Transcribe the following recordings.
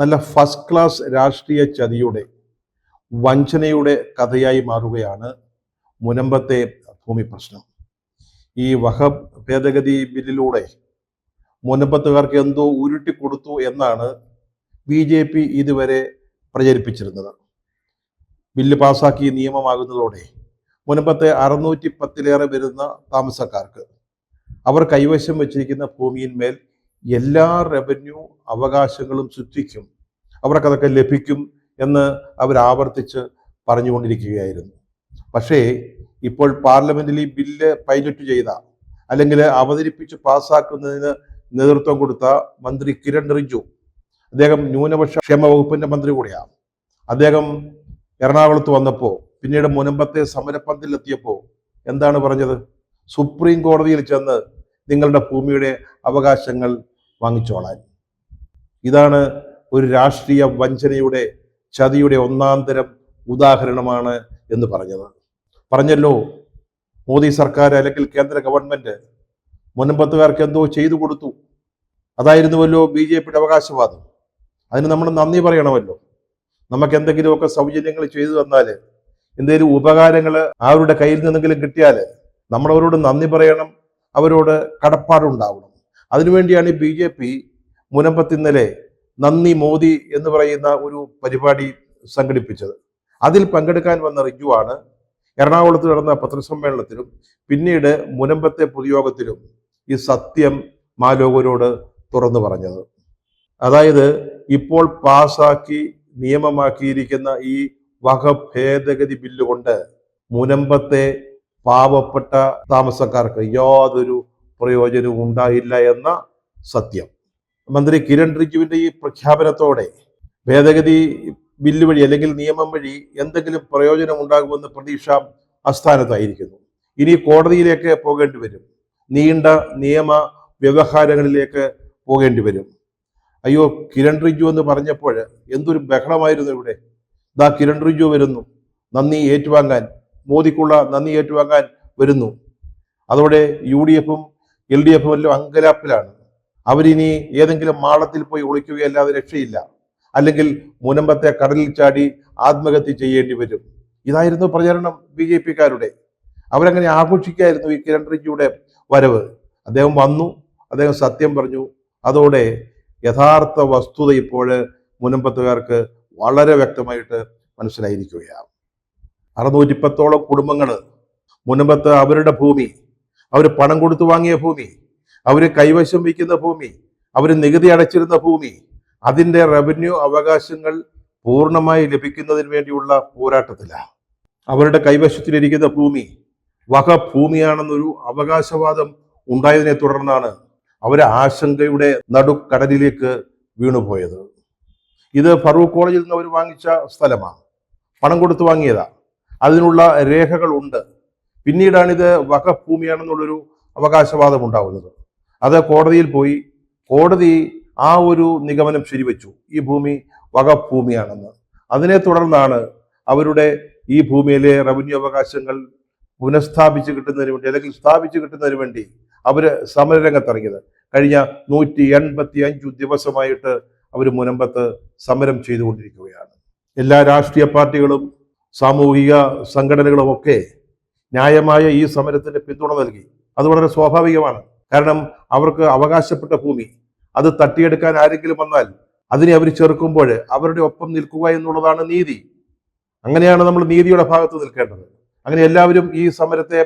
നല്ല first class രാഷ്ട്രീയ ചതിയുടെ വഞ്ചനയുടെ കഥയായി മാറുകയാണ് മുനമ്പത്തെ ഭൂമി പ്രശ്നം. ഈ വഖഫ് ഭേദഗതി ബില്ലിലൂടെ മുനമ്പത്തുകാർക്ക് എന്തോ ഉരുട്ടിക്കൊടുത്തു എന്നാണ് BJP ഇതുവരെ പ്രചരിപ്പിച്ചിരുന്നത്. ബില്ല് പാസാക്കി നിയമമാകുന്നതോടെ മുനമ്പത്തെ 610-ലേറെ വരുന്ന താമസക്കാർക്ക് അവർ കൈവശം വെച്ചിരിക്കുന്ന ഭൂമിയിന്മേൽ എല്ലാ റവന്യൂ അവകാശങ്ങളും സൃഷ്ടിക്കും, അവർക്കതൊക്കെ ലഭിക്കും എന്ന് അവർ ആവർത്തിച്ച് പറഞ്ഞുകൊണ്ടിരിക്കുകയായിരുന്നു. പക്ഷേ ഇപ്പോൾ പാർലമെന്റിൽ ഈ ബില്ല് പൈലറ്റ് ചെയ്ത അല്ലെങ്കിൽ അവതരിപ്പിച്ച് പാസ്സാക്കുന്നതിന് നേതൃത്വം കൊടുത്ത മന്ത്രി കിരൺ റിജിജു, അദ്ദേഹം ന്യൂനപക്ഷ ക്ഷേമ വകുപ്പിന്റെ മന്ത്രി കൂടിയാണ്. അദ്ദേഹം എറണാകുളത്ത് വന്നപ്പോൾ, പിന്നീട് മുനമ്പത്തെ സമരപ്പന്തലിലെത്തിയപ്പോൾ എന്താണ് പറഞ്ഞത്? സുപ്രീം കോടതിയിൽ ചെന്ന് നിങ്ങളുടെ ഭൂമിയുടെ അവകാശങ്ങൾ വാങ്ങിച്ചോളാൻ. ഇതാണ് ഒരു രാഷ്ട്രീയ വഞ്ചനയുടെ ചതിയുടെ ഒന്നാന്തരം ഉദാഹരണമാണ് എന്ന് പറഞ്ഞല്ലോ. മോദി സർക്കാർ അല്ലെങ്കിൽ കേന്ദ്ര ഗവൺമെന്റ് മുനമ്പത്തുകാർക്ക് എന്തോ ചെയ്തു കൊടുത്തു, അതായിരുന്നുവല്ലോ BJPയുടെ അവകാശവാദം. അതിന് നമ്മൾ നന്ദി പറയണമല്ലോ. നമുക്ക് എന്തെങ്കിലുമൊക്കെ സൗജന്യങ്ങൾ ചെയ്തു തന്നാൽ, എന്തെങ്കിലും ഉപകാരങ്ങൾ അവരുടെ കയ്യിൽ നിന്നെങ്കിലും കിട്ടിയാൽ നമ്മളവരോട് നന്ദി പറയണം, അവരോട് കടപ്പാടുണ്ടാവണം. അതിനുവേണ്ടിയാണ് BJP മുനമ്പത്ത് ഇന്നലെ നന്ദി മോദി എന്ന് പറയുന്ന ഒരു പരിപാടി സംഘടിപ്പിച്ചത്. അതിൽ പങ്കെടുക്കാൻ വന്ന റിജുവാണ് എറണാകുളത്ത് നടന്ന പത്രസമ്മേളനത്തിലും പിന്നീട് മുനമ്പത്തെ പൊതുയോഗത്തിലും ഈ സത്യം മാലോകരോട് തുറന്നു പറഞ്ഞത്. അതായത് ഇപ്പോൾ പാസാക്കി നിയമമാക്കിയിരിക്കുന്ന ഈ വഖഫ് ഭേദഗതി ബില്ല് കൊണ്ട് മുനമ്പത്തെ പാവപ്പെട്ട താമസക്കാർക്ക് യാതൊരു പ്രയോജനവും ഉണ്ടായില്ല എന്ന സത്യം. മന്ത്രി കിരൺ റിജിജുവിന്റെ ഈ പ്രഖ്യാപനത്തോടെ ഭേദഗതി ബില്ല് വഴി അല്ലെങ്കിൽ നിയമം വഴി എന്തെങ്കിലും പ്രയോജനം ഉണ്ടാകുമെന്ന് പ്രതീക്ഷ അസ്ഥാനത്തായിരിക്കുന്നു. ഇനി കോടതിയിലേക്ക് പോകേണ്ടി വരും, നീണ്ട നിയമ വ്യവഹാരങ്ങളിലേക്ക് പോകേണ്ടി വരും. അയ്യോ, കിരൺ റിജിജു എന്ന് പറഞ്ഞപ്പോൾ എന്തൊരു ബഹളമായിരുന്നു ഇവിടെ. ദാ കിരൺ റിജിജു വരുന്നു, നന്ദി ഏറ്റുവാങ്ങാൻ, മോദിക്കുള്ള നന്ദി ഏറ്റുവാങ്ങാൻ വരുന്നു. അതോടെ UDFും LDFും എല്ലാം അങ്കലാപ്പിലാണ്. അവരിനി ഏതെങ്കിലും മാളത്തിൽ പോയി ഒളിക്കുകയല്ലാതെ രക്ഷയില്ല, അല്ലെങ്കിൽ മുനമ്പത്തെ കടലിൽ ചാടി ആത്മഹത്യ ചെയ്യേണ്ടി വരും. ഇതായിരുന്നു പ്രചരണം BJPക്കാരുടെ. അവരങ്ങനെ ആഘോഷിക്കായിരുന്നു ഈ കിരൺ റിജിജുയുടെ വരവ്. അദ്ദേഹം വന്നു, അദ്ദേഹം സത്യം പറഞ്ഞു. അതോടെ യഥാർത്ഥ വസ്തുത ഇപ്പോൾ മുനമ്പത്തുകാർക്ക് വളരെ വ്യക്തമായിട്ട് മനസ്സിലായിരിക്കുകയാണ്. 610ഓളം കുടുംബങ്ങൾ മുനമ്പത്ത് അവരുടെ ഭൂമി, അവർ പണം കൊടുത്തു വാങ്ങിയ ഭൂമി, അവർ കൈവശം വയ്ക്കുന്ന ഭൂമി, അവർ നികുതി അടച്ചിരുന്ന ഭൂമി, അതിൻ്റെ റവന്യൂ അവകാശങ്ങൾ പൂർണ്ണമായി ലഭിക്കുന്നതിന് വേണ്ടിയുള്ള പോരാട്ടത്തിലാണ്. അവരുടെ കൈവശത്തിലിരിക്കുന്ന ഭൂമി വഖഫ് ഭൂമിയാണെന്നൊരു അവകാശവാദം ഉണ്ടായതിനെ തുടർന്നാണ് അവർ ആശങ്കയുടെ നടുക്കടലിലേക്ക് വീണുപോയത്. ഇത് ഫറൂഖ് കോളേജിൽ നിന്ന് അവർ വാങ്ങിച്ച സ്ഥലമാണ്, പണം കൊടുത്തു വാങ്ങിയതാ, അതിനുള്ള രേഖകളുണ്ട്. പിന്നീടാണിത് വഖഫ് ഭൂമിയാണെന്നുള്ളൊരു അവകാശവാദം ഉണ്ടാവുന്നത്. അത് കോടതിയിൽ പോയി, കോടതി ആ ഒരു നിഗമനം ശരിവെച്ചു, ഈ ഭൂമി വഖഫ് ഭൂമിയാണെന്ന്. അതിനെ തുടർന്നാണ് അവരുടെ ഈ ഭൂമിയിലെ റവന്യൂ അവകാശങ്ങൾ പുനഃസ്ഥാപിച്ച് കിട്ടുന്നതിന് വേണ്ടി അല്ലെങ്കിൽ സ്ഥാപിച്ച് കിട്ടുന്നതിന് വേണ്ടി അവർ സമരരംഗത്തിറങ്ങിയത്. കഴിഞ്ഞ 185 ദിവസമായിട്ട് അവർ മുനമ്പത്ത് സമരം ചെയ്തുകൊണ്ടിരിക്കുകയാണ്. എല്ലാ രാഷ്ട്രീയ പാർട്ടികളും സാമൂഹിക സംഘടനകളും ഒക്കെ ന്യായമായ ഈ സമരത്തിന് പിന്തുണ നൽകി. അത് വളരെ സ്വാഭാവികമാണ്. കാരണം അവർക്ക് അവകാശപ്പെട്ട ഭൂമി അത് തട്ടിയെടുക്കാൻ ആരെങ്കിലും വന്നാൽ അതിനെ അവർ ചെറുക്കുമ്പോൾ അവരുടെ ഒപ്പം നിൽക്കുക എന്നുള്ളതാണ് നീതി. അങ്ങനെയാണ് നമ്മൾ നീതിയുടെ ഭാഗത്ത് നിൽക്കേണ്ടത്. അങ്ങനെ എല്ലാവരും ഈ സമരത്തെ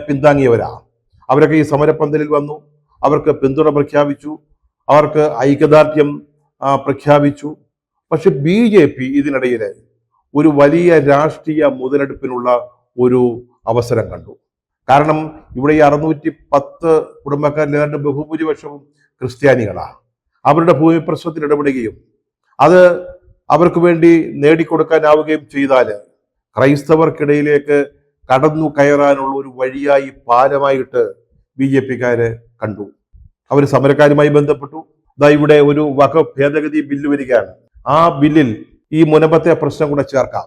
പിന്താങ്ങിയവരാണ്. അവരൊക്കെ ഈ സമരപ്പന്തലിൽ വന്നു, അവർക്ക് പിന്തുണ പ്രഖ്യാപിച്ചു, അവർക്ക് ഐക്യദാർഢ്യം പ്രഖ്യാപിച്ചു. പക്ഷെ BJP ഇതിനിടയിൽ ഒരു വലിയ രാഷ്ട്രീയ മുതലെടുപ്പിനുള്ള ഒരു അവസരം കണ്ടു. കാരണം ഇവിടെ ഈ 610 കുടുംബക്കാരിൽ ഏതാണ്ട് ബഹുഭൂരിപക്ഷവും ക്രിസ്ത്യാനികളാണ്. അവരുടെ ഭൂമി പ്രശ്നത്തിൽ ഇടപെടുകയും അത് അവർക്ക് വേണ്ടി നേടിക്കൊടുക്കാനാവുകയും ചെയ്താൽ ക്രൈസ്തവർക്കിടയിലേക്ക് കടന്നു കയറാനുള്ള ഒരു വഴിയായി, പാലമായിട്ട് BJPക്കാര് കണ്ടു. അവർ സമരക്കാരുമായി ബന്ധപ്പെട്ടു. ദാ ഇവിടെ ഒരു വഖഫ് ഭേദഗതി ബില്ല് വരികയാണ്. ആ ബില്ലിൽ ഈ മുനമ്പത്തെ പ്രശ്നം കൂടെ ചേർക്കാം.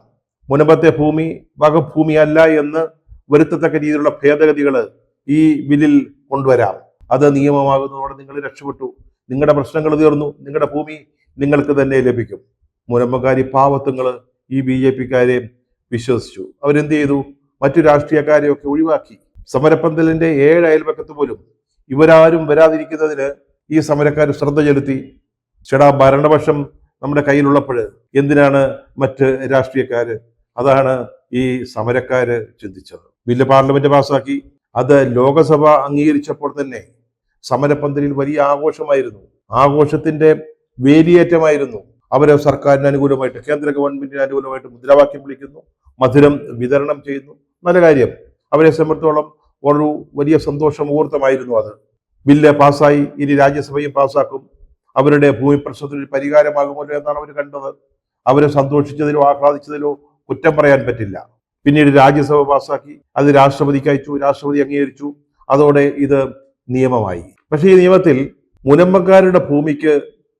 മുനമ്പത്തെ ഭൂമി വഖഫ് ഭൂമിയല്ല എന്ന് വരുത്തത്തക്ക രീതിയിലുള്ള ഭേദഗതികൾ ഈ ബില്ലിൽ കൊണ്ടുവരാം. അത് നിയമമാകുന്നതോടെ നിങ്ങൾ രക്ഷപ്പെട്ടു, നിങ്ങളുടെ പ്രശ്നങ്ങൾ തീർന്നു, നിങ്ങളുടെ ഭൂമി നിങ്ങൾക്ക് തന്നെ ലഭിക്കും. മുനമ്പക്കാരി പാവത്തുങ്ങൾ ഈ BJP-ക്കാരെ വിശ്വസിച്ചു. അവരെന്ത് ചെയ്തു? മറ്റു രാഷ്ട്രീയക്കാരെയൊക്കെ ഒഴിവാക്കി. സമരപ്പന്തലിന്റെ 7 അയൽപക്കത്ത് പോലും ഇവരാരും വരാതിരിക്കുന്നതിന് ഈ സമരക്കാർ ശ്രദ്ധ ചെലുത്തി. ചേടാ, ഭരണപക്ഷം നമ്മുടെ കയ്യിലുള്ളപ്പോൾ എന്തിനാണ് മറ്റ് രാഷ്ട്രീയക്കാര്? അതാണ് ഈ സമരക്കാര് ചിന്തിച്ചത്. ബില്ല് പാർലമെന്റ് പാസാക്കി. അത് ലോകസഭ അംഗീകരിച്ചപ്പോൾ തന്നെ സമരപ്പന്തലിൽ വലിയ ആഘോഷമായിരുന്നു. ആഘോഷത്തിന്റെ വേലിയേറ്റമായിരുന്നു. അവര് സർക്കാരിന് അനുകൂലമായിട്ട്, കേന്ദ്ര ഗവൺമെന്റിന് അനുകൂലമായിട്ട് മുദ്രാവാക്യം വിളിക്കുന്നു, മധുരം വിതരണം ചെയ്യുന്നു. നല്ല കാര്യം. അവരെ സംബന്ധിച്ചോളം ഒരു വലിയ സന്തോഷ മുഹൂർത്തമായിരുന്നു അത്. ബില്ല് പാസ്സായി. ഇനി രാജ്യസഭയും പാസ്സാക്കും. അവരുടെ ഭൂമി പ്രശ്നത്തിന് പരിഹാരമാകുമല്ലോ എന്നാണ് അവർ കണ്ടത്. അവരെ സന്തോഷിച്ചതിലോ ആഹ്ലാദിച്ചതിലോ കുറ്റം പറയാൻ പറ്റില്ല. പിന്നീട് രാജ്യസഭ പാസ്സാക്കി. അത് രാഷ്ട്രപതിക്ക് അയച്ചു. രാഷ്ട്രപതി അംഗീകരിച്ചു. അതോടെ ഇത് നിയമമായി. പക്ഷേ ഈ നിയമത്തിൽ മുനമ്പക്കാരുടെ ഭൂമിക്ക്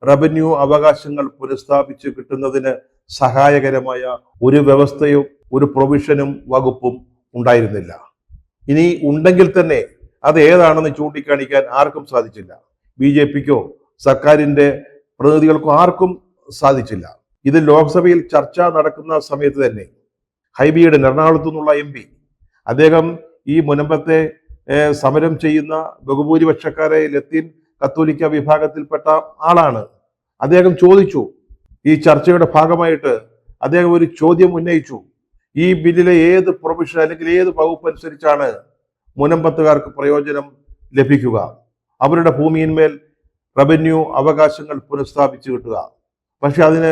റവന്യൂ അവകാശങ്ങൾ പുനഃസ്ഥാപിച്ച് കിട്ടുന്നതിന് സഹായകരമായ ഒരു വ്യവസ്ഥയോ ഒരു പ്രൊവിഷനും വകുപ്പും ഉണ്ടായിരുന്നില്ല. ഇനി ഉണ്ടെങ്കിൽ തന്നെ അത് ഏതാണെന്ന് ചൂണ്ടിക്കാണിക്കാൻ ആർക്കും സാധിച്ചില്ല. BJP-ക്കോ സർക്കാരിന്റെ പ്രതിനിധികൾക്കോ ആർക്കും സാധിച്ചില്ല. ഇത് ലോക്സഭയിൽ ചർച്ച നടക്കുന്ന സമയത്ത് തന്നെ ഹൈബിയുടെ എറണാകുളത്തു നിന്നുള്ള MP, അദ്ദേഹം ഈ മുനമ്പത്തെ സമരം ചെയ്യുന്ന ബഹുഭൂരിപക്ഷക്കാരെ ലത്തീൻ കത്തോലിക്ക വിഭാഗത്തിൽപ്പെട്ട ആളാണ്. അദ്ദേഹം ചോദിച്ചു, ഈ ചർച്ചയുടെ ഭാഗമായിട്ട് അദ്ദേഹം ഒരു ചോദ്യം ഉന്നയിച്ചു. ഈ ബില്ലിലെ ഏത് പ്രൊവിഷൻ അല്ലെങ്കിൽ ഏത് വകുപ്പ് അനുസരിച്ചാണ് മുനമ്പത്തുകാർക്ക് പ്രയോജനം ലഭിക്കുക, അവരുടെ ഭൂമിയിന്മേൽ റവന്യൂ അവകാശങ്ങൾ പുനഃസ്ഥാപിച്ചു കിട്ടുക? പക്ഷെ അതിന്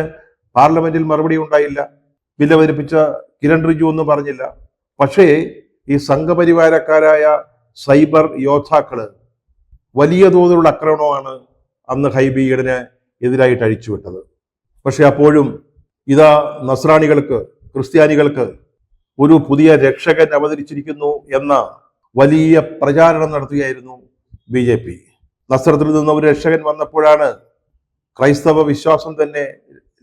പാർലമെന്റിൽ മറുപടി ഉണ്ടായില്ല. ബില്ല് അവതരിപ്പിച്ച കിരൺ റിജു ഒന്നും പറഞ്ഞില്ല. പക്ഷേ ഈ സംഘപരിവാരക്കാരായ സൈബർ യോദ്ധാക്കള് വലിയ തോതിലുള്ള ആക്രമണമാണ് അന്ന് ഹൈബി ഈഡന് എതിരായിട്ട് അഴിച്ചുവിട്ടത്. പക്ഷെ അപ്പോഴും ഇതാ നസ്രാണികൾക്ക്, ക്രിസ്ത്യാനികൾക്ക് ഒരു പുതിയ രക്ഷകൻ അവതരിച്ചിരിക്കുന്നു എന്ന വലിയ പ്രചാരണം നടത്തുകയായിരുന്നു BJP. നസ്രത്തിൽ നിന്ന് ഒരു രക്ഷകൻ വന്നപ്പോഴാണ് ക്രൈസ്തവ വിശ്വാസം തന്നെ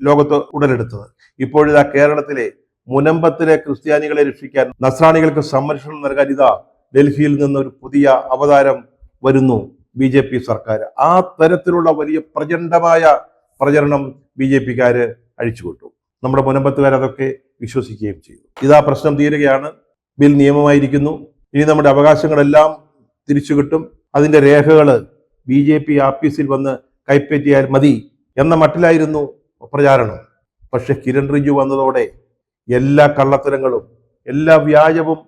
ലോകത്ത് ഉടലെടുത്തത്. ഇപ്പോഴിതാ കേരളത്തിലെ മുനമ്പത്തിലെ ക്രിസ്ത്യാനികളെ രക്ഷിക്കാൻ, നസ്രാണികൾക്ക് സംരക്ഷണം നൽകാൻ ഇതാ ഡൽഹിയിൽ നിന്ന് ഒരു പുതിയ അവതാരം വരുന്നു BJP സർക്കാർ. ആ തരത്തിലുള്ള വലിയ പ്രചണ്ഡമായ പ്രചരണം BJP-ക്കാര് അഴിച്ചുവിട്ടു. നമ്മുടെ മുനമ്പത്തുകാർ അതൊക്കെ വിശ്വസിക്കുകയും ചെയ്തു. ഇതാ പ്രശ്നം തീരുകയാണ്. ബിൽ നിയമമായിരിക്കുന്നു. ഇനി നമ്മുടെ അവകാശങ്ങളെല്ലാം തിരിച്ചു കിട്ടും. അതിന്റെ രേഖകൾ BJP ആഫീസിൽ വന്ന് കൈപ്പറ്റിയാൽ മതി എന്ന മട്ടിലായിരുന്നു പ്രചാരണം. പക്ഷെ കിരൺ റിജു വന്നതോടെ എല്ലാ കള്ളത്തരങ്ങളും, എല്ലാ വ്യാജവും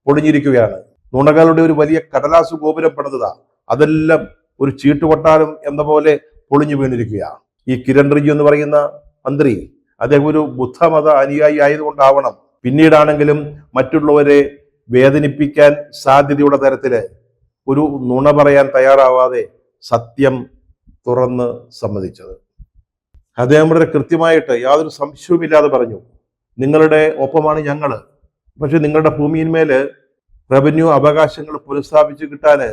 പൊളിഞ്ഞിരിക്കുകയാണ്. നുണകളുടെ ഒരു വലിയ കടലാസു ഗോപുരം പണിതാ, അതെല്ലാം ഒരു ചീട്ടുകൊട്ടാരം എന്ന പോലെ പൊളിഞ്ഞു വീണിരിക്കുകയാണ്. ഈ കിരൺ റിജു എന്ന് പറയുന്ന മന്ത്രി, അദ്ദേഹം ഒരു ബുദ്ധമത അനുയായി ആയതുകൊണ്ടാവണം പിന്നീടാണെങ്കിലും മറ്റുള്ളവരെ വേദനിപ്പിക്കാൻ സാധ്യതയുള്ള തരത്തില് ഒരു നുണ പറയാൻ തയ്യാറാവാതെ സത്യം തുറന്ന് സമ്മതിച്ചത്. അദ്ദേഹം വളരെ കൃത്യമായിട്ട് യാതൊരു സംശയവുമില്ലാതെ പറഞ്ഞു, നിങ്ങളുടെ ഒപ്പമാണ് ഞങ്ങള്. പക്ഷെ നിങ്ങളുടെ ഭൂമിയിന്മേല് റവന്യൂ അവകാശങ്ങൾ പുനഃസ്ഥാപിച്ച് കിട്ടാന്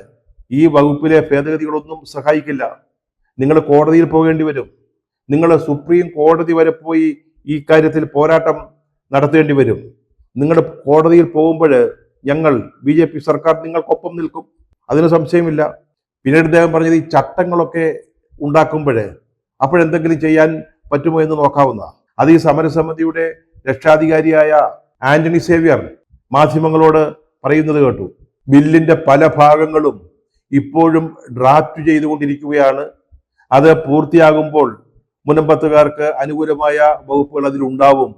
ഈ വകുപ്പിലെ ഭേദഗതികളൊന്നും സഹായിക്കില്ല. നിങ്ങൾ കോടതിയിൽ പോകേണ്ടി വരും. നിങ്ങൾ സുപ്രീം കോടതി വരെ പോയി ഈ കാര്യത്തിൽ പോരാട്ടം നടത്തേണ്ടി വരും. നിങ്ങൾ കോടതിയിൽ പോകുമ്പോൾ ഞങ്ങൾ BJP സർക്കാർ നിങ്ങൾക്കൊപ്പം നിൽക്കും, അതിന് സംശയമില്ല. പിന്നീട് അദ്ദേഹം പറഞ്ഞത്, ഈ ചട്ടങ്ങളൊക്കെ ഉണ്ടാക്കുമ്പോൾ അപ്പോഴെന്തെങ്കിലും ചെയ്യാൻ പറ്റുമോ എന്ന് നോക്കാവുന്ന. അത് ഈ സമരസമിതിയുടെ രക്ഷാധികാരിയായ ആന്റണി സേവ്യർ മാധ്യമങ്ങളോട് പറയുന്നത് കേട്ടു. ബില്ലിന്റെ പല ഭാഗങ്ങളും ഇപ്പോഴും ഡ്രാഫ്റ്റ് ചെയ്തുകൊണ്ടിരിക്കുകയാണ്. അത് പൂർത്തിയാകുമ്പോൾ മുനമ്പത്തുകാർക്ക് അനുകൂലമായ വകുപ്പുകൾ അതിലുണ്ടാവും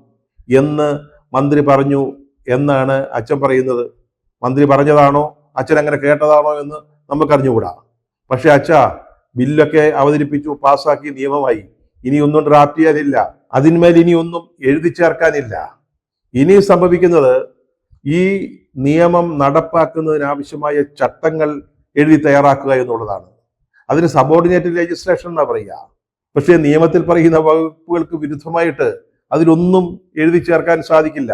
എന്ന് മന്ത്രി പറഞ്ഞു എന്നാണ് അച്ഛൻ പറയുന്നത്. മന്ത്രി പറഞ്ഞതാണോ അച്ഛൻ അങ്ങനെ കേട്ടതാണോ എന്ന് നമുക്കറിഞ്ഞുകൂടാ. പക്ഷെ അച്ഛ, ബില്ലൊക്കെ അവതരിപ്പിച്ചു, പാസ്സാക്കി, നിയമമായി. ഇനിയൊന്നും ഡ്രാഫ്റ്റ് ചെയ്യാനില്ല. അതിന്മേൽ ഇനിയൊന്നും എഴുതി ചേർക്കാനില്ല. ഇനി സംഭവിക്കുന്നത് ഈ നിയമം നടപ്പാക്കുന്നതിനാവശ്യമായ ചട്ടങ്ങൾ എഴുതി തയ്യാറാക്കുക എന്നുള്ളതാണ്. അതിന് സബോർഡിനേറ്റ് ലെജിസ്ലേഷൻ എന്നാ പറയുക. പക്ഷേ നിയമത്തിൽ പറയുന്ന വകുപ്പുകൾക്ക് വിരുദ്ധമായിട്ട് അതിലൊന്നും എഴുതി ചേർക്കാൻ സാധിക്കില്ല.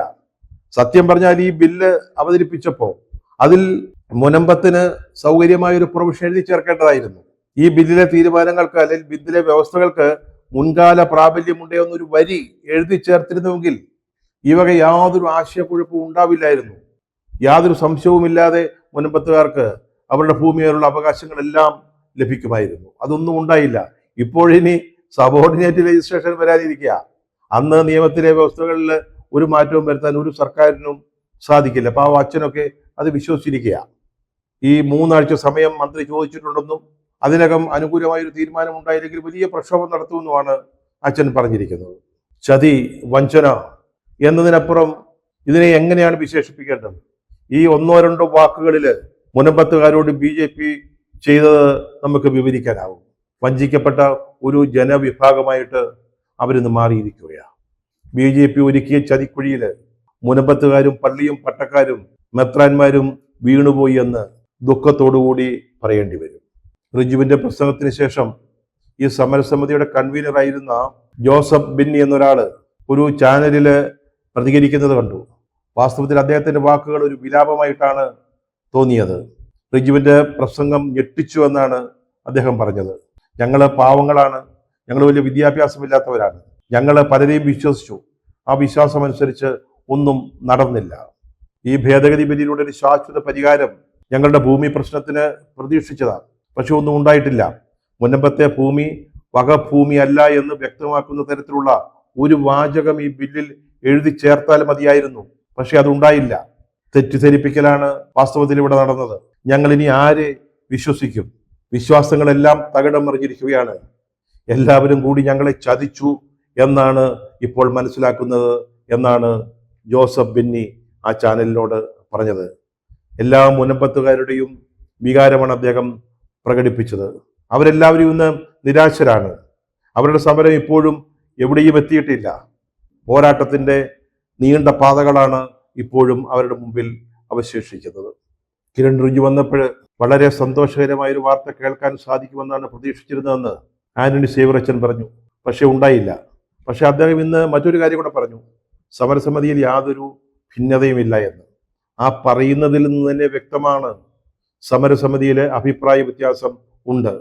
സത്യം പറഞ്ഞാൽ ഈ ബില്ല് അവതരിപ്പിച്ചപ്പോൾ അതിൽ മുനമ്പത്തിന് സൗകര്യമായ ഒരു പ്രൊവിഷൻ എഴുതി ചേർക്കേണ്ടതായിരുന്നു. ഈ ബില്ലിലെ തീരുമാനങ്ങൾക്ക് അല്ലെങ്കിൽ ബില്ലിലെ വ്യവസ്ഥകൾക്ക് മുൻകാല പ്രാബല്യമുണ്ടോ എന്നൊരു വരി എഴുതി ചേർത്തിരുന്നുവെങ്കിൽ ഈ വക യാതൊരു ആശയക്കുഴപ്പവും ഉണ്ടാവില്ലായിരുന്നു. യാതൊരു സംശയവുമില്ലാതെ മുനമ്പത്തുകാർക്ക് അവരുടെ ഭൂമിയിലുള്ള അവകാശങ്ങളെല്ലാം ലഭിക്കുമായിരുന്നു. അതൊന്നും ഉണ്ടായില്ല. ഇപ്പോഴിനി സബോർഡിനേറ്റ് രജിസ്ട്രേഷൻ വരാനിരിക്കുക. അന്ന് നിയമത്തിലെ വ്യവസ്ഥകളിൽ ഒരു മാറ്റവും വരുത്താൻ ഒരു സർക്കാരിനും സാധിക്കില്ല. അപ്പൊ ആ അച്ഛനൊക്കെ അത് വിശ്വസിച്ചിരിക്കുക. ഈ 3 ആഴ്ച സമയം മന്ത്രി ചോദിച്ചിട്ടുണ്ടെന്നും അതിനകം അനുകൂലമായ ഒരു തീരുമാനം ഉണ്ടായില്ലെങ്കിൽ വലിയ പ്രക്ഷോഭം നടത്തുമെന്നുമാണ് അച്ഛൻ പറഞ്ഞിരിക്കുന്നത്. ചതി, വഞ്ചന എന്നതിനപ്പുറം ഇതിനെ എങ്ങനെയാണ് വിശേഷിപ്പിക്കേണ്ടത്? ഈ 1-2 വാക്കുകളിൽ മുനമ്പത്തുകാരോട് BJP ചെയ്തത് നമുക്ക് വിവരിക്കാനാവും. വഞ്ചിക്കപ്പെട്ട ഒരു ജനവിഭാഗമായിട്ട് അവരിന്ന് മാറിയിരിക്കുകയാണ്. BJP ഒരുക്കിയ ചതിക്കുഴിയിൽ മുനമ്പത്തുകാരും പള്ളിയും പട്ടക്കാരും മെത്രാന്മാരും വീണുപോയി എന്ന് ദുഃഖത്തോടുകൂടി പറയേണ്ടി വരും. റിജുവിന്റെ പ്രസംഗത്തിന് ശേഷം ഈ സമരസമിതിയുടെ കൺവീനറായിരുന്ന ജോസഫ് ബിന്നി എന്നൊരാള് ഒരു ചാനലില് പ്രതികരിക്കുന്നത് കണ്ടു. വാസ്തവത്തിൽ അദ്ദേഹത്തിന്റെ വാക്കുകൾ ഒരു വിലാപമായിട്ടാണ് തോന്നിയത്. റിജുവിന്റെ പ്രസംഗം ഞെട്ടിച്ചു എന്നാണ് അദ്ദേഹം പറഞ്ഞത്. ഞങ്ങള് പാവങ്ങളാണ്, ഞങ്ങൾ വലിയ വിദ്യാഭ്യാസമില്ലാത്തവരാണ്, ഞങ്ങൾ പലരെയും വിശ്വസിച്ചു, ആ വിശ്വാസം അനുസരിച്ച് ഒന്നും നടന്നില്ല. ഈ ഭേദഗതി ബില്ലിലൂടെ ഒരു ശാശ്വത പരിഹാരം ഞങ്ങളുടെ ഭൂമി പ്രശ്നത്തിന് പ്രതീക്ഷിച്ചതാണ്, പക്ഷെ ഒന്നും ഉണ്ടായിട്ടില്ല. മുനമ്പത്തെ ഭൂമി വകഭൂമി അല്ല എന്ന് വ്യക്തമാക്കുന്ന തരത്തിലുള്ള ഒരു വാചകം ഈ ബില്ലിൽ എഴുതി ചേർത്താൽ മതിയായിരുന്നു, പക്ഷെ അതുണ്ടായില്ല. തെറ്റിദ്ധരിപ്പിക്കലാണ് വാസ്തവത്തിൽ ഇവിടെ നടന്നത്. ഞങ്ങൾ ഇനി ആരെ വിശ്വസിക്കും? വിശ്വാസങ്ങളെല്ലാം തകിടം മറിഞ്ഞിരിക്കുകയാണ്. എല്ലാവരും കൂടി ഞങ്ങളെ ചതിച്ചു എന്നാണ് ഇപ്പോൾ മനസ്സിലാക്കുന്നത് എന്നാണ് ജോസഫ് ബിന്നി ആ ചാനലിനോട് പറഞ്ഞത്. എല്ലാ മുനമ്പത്തുകാരുടെയും വികാരമാണ് അദ്ദേഹം പ്രകടിപ്പിച്ചത്. അവരെല്ലാവരും ഇന്ന് നിരാശരാണ്. അവരുടെ സമരം ഇപ്പോഴും എവിടെയും എത്തിയിട്ടില്ല. പോരാട്ടത്തിന്റെ നീണ്ട പാതകളാണ് ഇപ്പോഴും അവരുടെ മുമ്പിൽ അവശേഷിക്കുന്നത്. കിരൺ റിജു വന്നപ്പോൾ വളരെ സന്തോഷകരമായ ഒരു വാർത്ത കേൾക്കാൻ സാധിക്കുമെന്നാണ് പ്രതീക്ഷിച്ചിരുന്നതെന്ന് ആന്റണി സേവ്യറച്ചൻ പറഞ്ഞു. പക്ഷെ ഉണ്ടായില്ല. പക്ഷെ അദ്ദേഹം ഇന്ന് മറ്റൊരു കാര്യം കൂടെ പറഞ്ഞു, സമരസമിതിയിൽ യാതൊരു ഭിന്നതയുമില്ല എന്ന്. ആ പറയുന്നതിൽ നിന്ന് തന്നെ വ്യക്തമാണ് സമരസമിതിയിലെ അഭിപ്രായ വ്യത്യാസം ഉണ്ട്.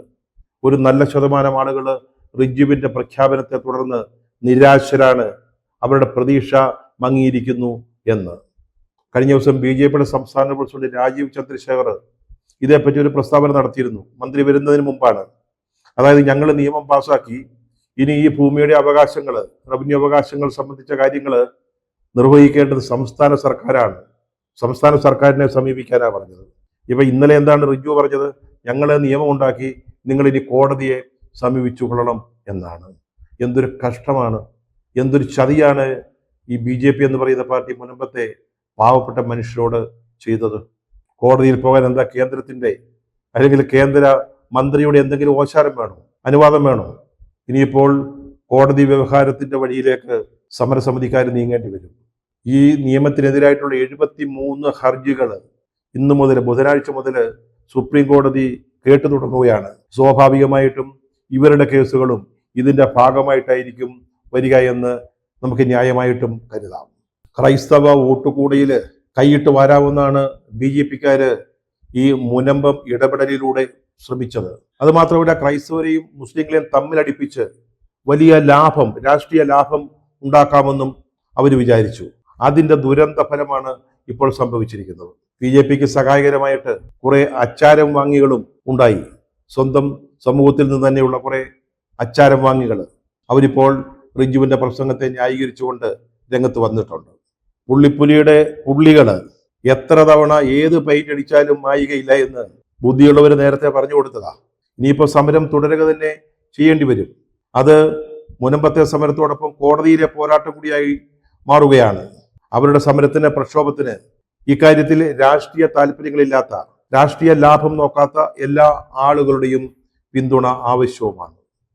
ഒരു നല്ല ശതമാനം ആളുകൾ റിജുവിന്റെ പ്രഖ്യാപനത്തെ തുടർന്ന് നിരാശരാണ്, അവരുടെ പ്രതീക്ഷ മങ്ങിയിരിക്കുന്നു എന്ന്. കഴിഞ്ഞ ദിവസം BJPയുടെ സംസ്ഥാന പ്രസിഡന്റ് രാജീവ് ചന്ദ്രശേഖർ ഇതേപ്പറ്റി ഒരു പ്രസ്താവന നടത്തിയിരുന്നു. മന്ത്രി വരുന്നതിന് മുമ്പാണ്. അതായത്, ഞങ്ങൾ നിയമം പാസാക്കി, ഇനി ഈ ഭൂമിയുടെ അവകാശങ്ങൾ, റവന്യൂ അവകാശങ്ങൾ സംബന്ധിച്ച കാര്യങ്ങൾ നിർവഹിക്കേണ്ടത് സംസ്ഥാന സർക്കാരാണ്, സംസ്ഥാന സർക്കാരിനെ സമീപിക്കാനാണ് പറഞ്ഞത്. ഇപ്പൊ ഇന്നലെ എന്താണ് റിജു പറഞ്ഞത്? ഞങ്ങൾ നിയമം ഉണ്ടാക്കി, നിങ്ങൾ ഇനി കോടതിയെ സമീപിച്ചു കൊള്ളണം എന്നാണ്. എന്തൊരു കഷ്ടമാണ്, എന്തൊരു ചതിയാണ് ഈ BJP എന്ന് പറയുന്ന പാർട്ടി മുനമ്പത്തെ പാവപ്പെട്ട മനുഷ്യരോട് ചെയ്തത്. കോടതിയിൽ പോകാൻ എന്താ കേന്ദ്രത്തിന്റെ അല്ലെങ്കിൽ കേന്ദ്ര മന്ത്രിയുടെ എന്തെങ്കിലും ഓശാരം വേണോ, അനുവാദം വേണോ? ഇനിയിപ്പോൾ കോടതി വ്യവഹാരത്തിന്റെ വഴിയിലേക്ക് സമരസമിതിക്കാർ നീങ്ങേണ്ടി വരും. ഈ നിയമത്തിനെതിരായിട്ടുള്ള 73 ഹർജികൾ ഇന്നു മുതൽ, ബുധനാഴ്ച മുതൽ സുപ്രീം കോടതി കേട്ടു തുടങ്ങുകയാണ്. സ്വാഭാവികമായിട്ടും ഇവരുടെ കേസുകളും ഇതിന്റെ ഭാഗമായിട്ടായിരിക്കും വരിക എന്ന് നമുക്ക് ന്യായമായിട്ടും കരുതാം. ക്രൈസ്തവ വോട്ടുകൂടയിൽ കൈയിട്ട് വാരാവുന്നതാണ് BJPക്കാര് ഈ മുനമ്പം ഇടപെടലിലൂടെ ശ്രമിച്ചത്. അത് മാത്രമല്ല, ക്രൈസ്തവരെയും മുസ്ലിങ്ങളെയും തമ്മിലടിപ്പിച്ച് വലിയ ലാഭം, രാഷ്ട്രീയ ലാഭം ഉണ്ടാക്കാമെന്നും അവർ വിചാരിച്ചു. അതിന്റെ ദുരന്ത ഫലമാണ് ഇപ്പോൾ സംഭവിച്ചിരിക്കുന്നത്. BJPക്ക് സഹായകരമായിട്ട് കുറെ അച്ചാരം വാങ്ങികളും ഉണ്ടായി. സ്വന്തം സമൂഹത്തിൽ നിന്ന് തന്നെയുള്ള കുറെ അച്ചാരം വാങ്ങികൾ അവരിപ്പോൾ റിജുവിന്റെ പ്രസംഗത്തെ ന്യായീകരിച്ചുകൊണ്ട് രംഗത്ത് വന്നിട്ടുണ്ട്. പുള്ളിപ്പുലിയുടെ പുള്ളികൾ എത്ര തവണ ഏത് പെയിന്റ് അടിച്ചാലും മായികയില്ല എന്ന് ബുദ്ധിയുള്ളവർ നേരത്തെ പറഞ്ഞു കൊടുത്തതാ. ഇനിയിപ്പോൾ സമരം തുടരുക തന്നെ ചെയ്യേണ്ടി വരും. അത് മുനമ്പത്തെ സമരത്തോടൊപ്പം കോടതിയിലെ പോരാട്ടം കൂടിയായി മാറുകയാണ്. അവരുടെ സമരത്തിന്, പ്രക്ഷോഭത്തിന് ഇക്കാര്യത്തിൽ രാഷ്ട്രീയ താല്പര്യങ്ങളില്ലാത്ത, രാഷ്ട്രീയ ലാഭം നോക്കാത്ത എല്ലാ ആളുകളുടെയും പിന്തുണ ആവശ്യവുമാണ്.